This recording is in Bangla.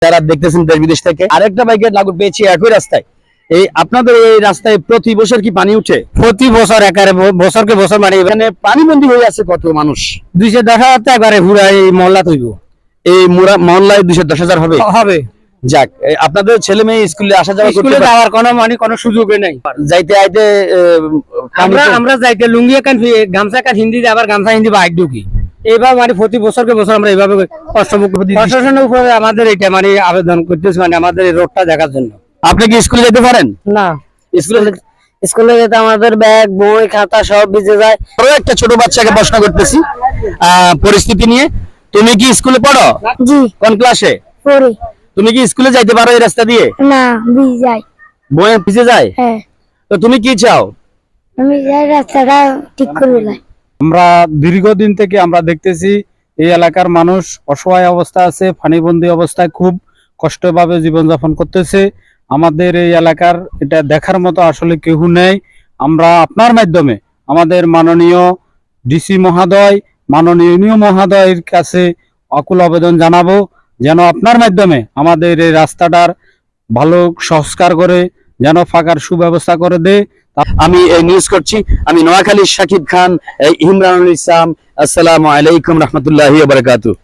যারা দেখতেছেন দেশ বিদেশ থেকে। আরেকটা বাইকের লাগু পেয়েছি একই রাস্তায়। এই আপনাদের এই রাস্তায় প্রতি বছর কি পানি উঠে? প্রতি বছর একারে বছরকে বছর মানে এখানে পানিবন্দী হয়ে আছে কত মানুষ? 210,000 তো একবারে পুরা এই মহল্লা তৈব এই মহল্লায় 210,000 হবে। হবে। যাক, আপনাদের ছেলে মেয়ে স্কুলে আসা যাওয়া স্কুলে যাওয়ার কোনো সুযোগই নাই। যাইতে আইতে আমরা যাইতে লুঙ্গি একান গামছা একান হিন্দি আবার গামছা হিন্দি বাইক ঢুকি। এইভাবে মানে প্রতি বছরকে বছর আমরা এইভাবে প্রশাসনের উপরে আমাদের এটা মানে আবেদন করতেছি, মানে আমাদের এই রোডটা দেখার জন্য। আপনি কি স্কুলে যেতে পারেন? না, স্কুলে যেতে আমাদের ব্যাগ বই খাতা সব ভিজে যায়। আরো একটা ছোট বাচ্চাকে প্রশ্ন করতেছি পরিস্থিতি নিয়ে। তুমি কি স্কুলে পড়ো? জি, কোন ক্লাসে পড়ি। তুমি কি স্কুলে যাইতে পারো এই রাস্তা দিয়ে? না, ভিজে যাই। বই ভিজে যায়? হ্যাঁ, তো তুমি কি চাও? আমি যাই রাস্তাটা ঠিক করে লাই। আমরা দীর্ঘদিন থেকে আমরা দেখতেছি এই এলাকার মানুষ অসহায় অবস্থা আছে, পানিবন্দী অবস্থায় খুব কষ্টভাবে জীবনযাপন করতেছে। আমাদের এই এলাকার এটা দেখার মতো আসলে কেউ নেই। আমরা আপনার মাধ্যমে আমাদের মাননীয় ডিসি মহোদয়, মাননীয় ইউনিয়ন মহোদয়ের কাছে আকুল আবেদন জানাবো যেন আপনার মাধ্যমে আমাদের এই রাস্তাটার ভালো সংস্কার করে যেন ফাঁকার সুব্যবস্থা করে দেয়। আমি নিউজ করছি, আমি নোয়াখালীর শাকিব খান, ইমরানুল ইসলাম। আসসালামু আলাইকুম রহমতুল্লাহি ওয়া বারাকাতুহু।